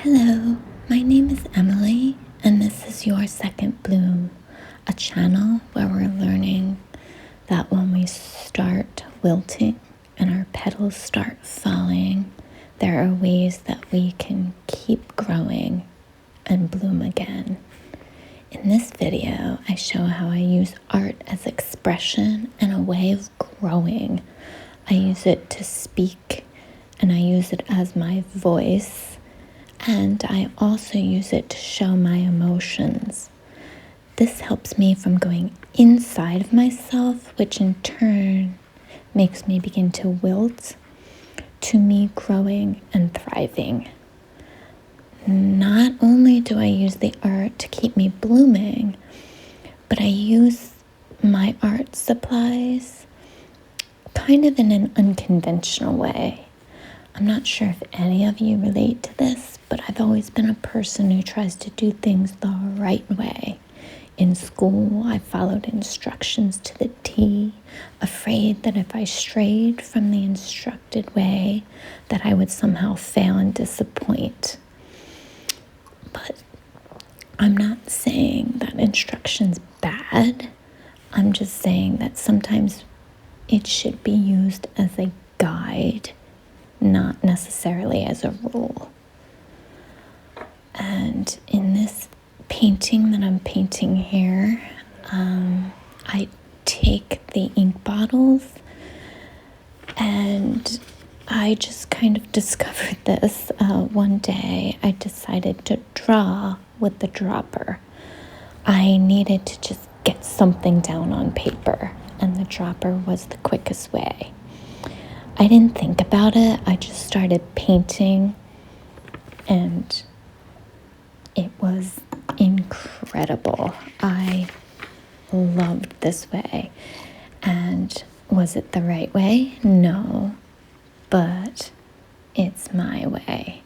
Hello, my name is Emily, and this is Your Second Bloom, a channel where we're learning that when we start wilting and our petals start falling, there are ways that we can keep growing and bloom again. In this video, I show how I use art as expression and a way of growing. I use it to speak, and I use it as my voice. And I also use it to show my emotions. This helps me from going inside of myself, which in turn makes me begin to wilt, to me growing and thriving. Not only do I use the art to keep me blooming, but I use my art supplies kind of in an unconventional way. I'm not sure if any of you relate to this, but I've always been a person who tries to do things the right way. In school, I followed instructions to the T, afraid that if I strayed from the instructed way, that I would somehow fail and disappoint. But I'm not saying that instruction's bad. I'm just saying that sometimes it should be used as a guide, not necessarily as a rule. And in this painting that I'm painting here, I take the ink bottles, and I just kind of discovered this one day. I decided to draw with the dropper. I needed to just get something down on paper, and the dropper was the quickest way. I didn't think about it. I just started painting, and it was incredible. I loved this way. And was it the right way? No, but it's my way.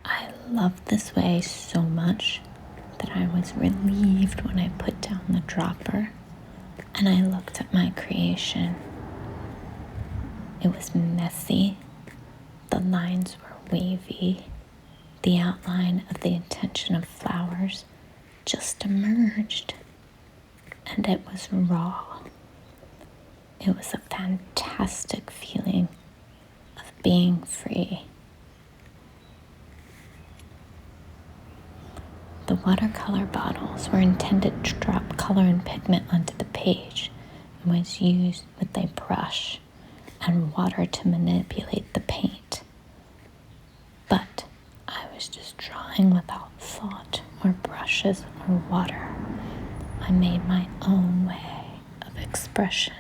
I loved this way so much that I was relieved when I put down the dropper and I looked at my creation. It was messy. The lines were wavy. The outline of the intention of flowers just emerged, and it was raw. It was a fantastic feeling of being free. The watercolor bottles were intended to drop color and pigment onto the page and was used with a brush and water to manipulate the paint. But I was just drawing without thought or brushes or water. I made my own way of expression.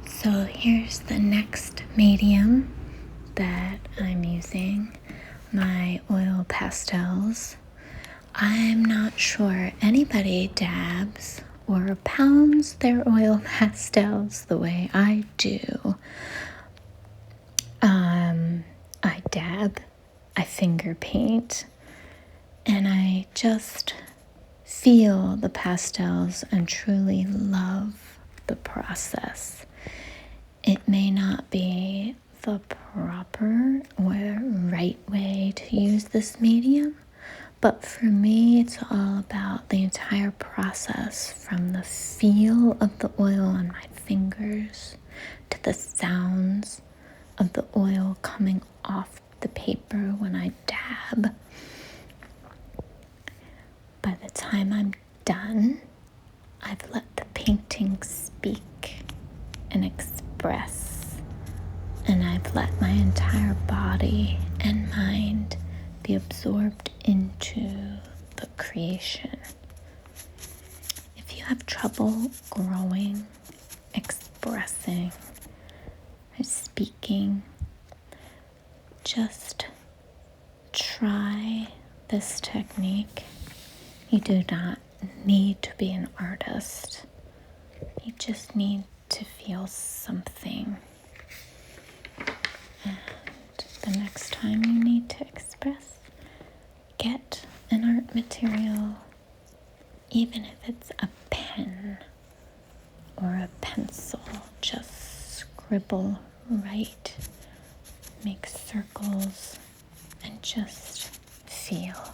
So here's the next medium that I'm using, my oil pastels. I'm not sure anybody dabs or pounds their oil pastels the way I do. I dab, I finger paint, and I just feel the pastels and truly love the process. It may not be the proper or right way to use this medium, but for me, it's all about the entire process, from the feel of the oil on my fingers to the sounds of the oil coming off the paper when I dab. By the time I'm done, I've let the painting speak and express, and I've let my entire body and mind be absorbed into the creation. If you have trouble growing, expressing, or speaking, just try this technique. You do not need to be an artist. You just need to feel something. And the next time you need to express, get an art material, even if it's a pen or a pencil. Just scribble, write, make circles, and just feel.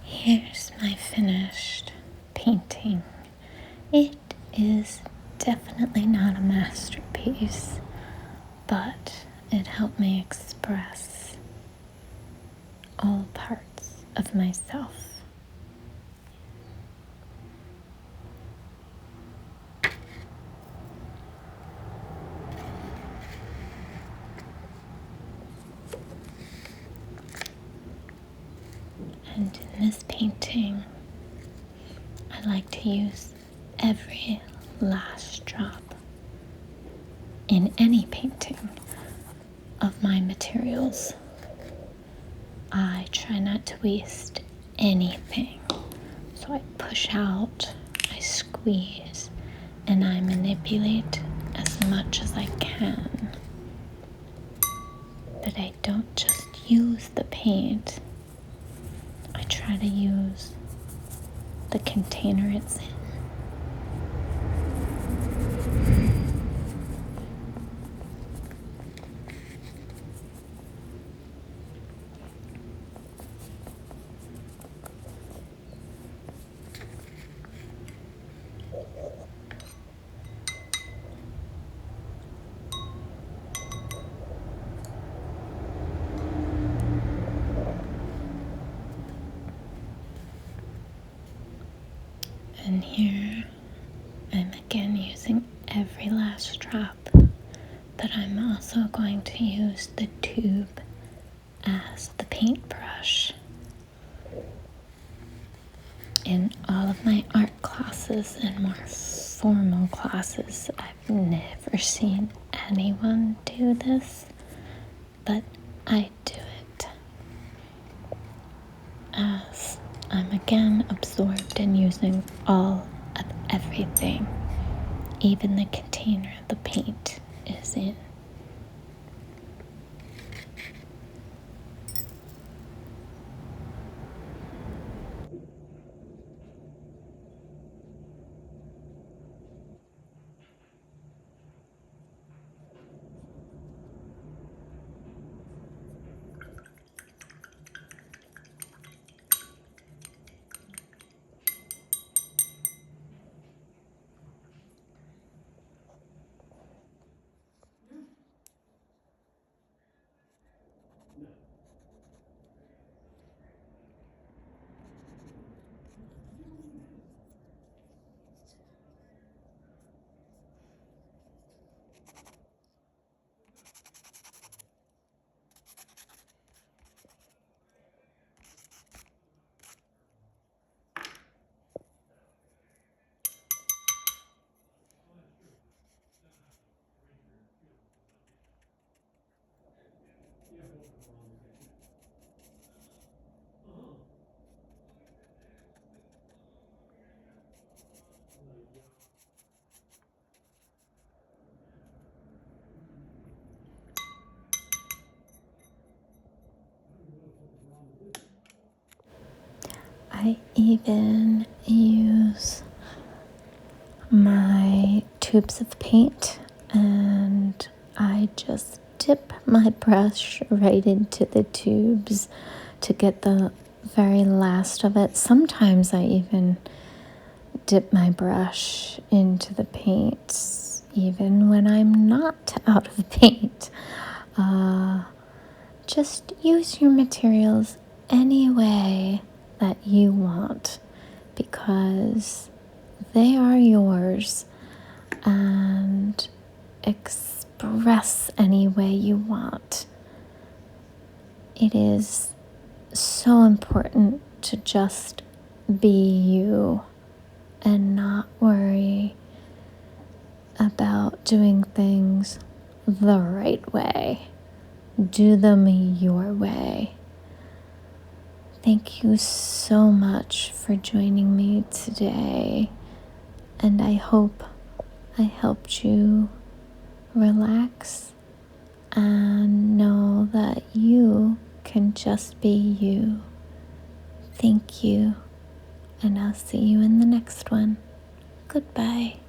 Here's my finished painting. It is definitely not a masterpiece, but it helped me express all parts of myself. And in this painting, I like to use every last drop in any painting of my materials. I try not to waste anything. So I push out, I squeeze, and I manipulate as much as I can. But I don't just use the paint. I try to use the container it's in. And here I'm again using every last drop, but I'm also going to use the tube as the paintbrush. In all of my art classes and more formal classes, I've never seen anyone do this, but I do it as I'm again absorbed in using all of everything, even the container the paint is in. I even use my tubes of paint, and I just dip my brush right into the tubes to get the very last of it. Sometimes I even dip my brush into the paint even when I'm not out of paint. Just use your materials any way that you want, because they are yours, and express any way you want. It is so important to just be you and not worry about doing things the right way. Do them your way. Thank you so much for joining me today, and I hope I helped you relax and know that you can just be you. Thank you, and I'll see you in the next one. Goodbye.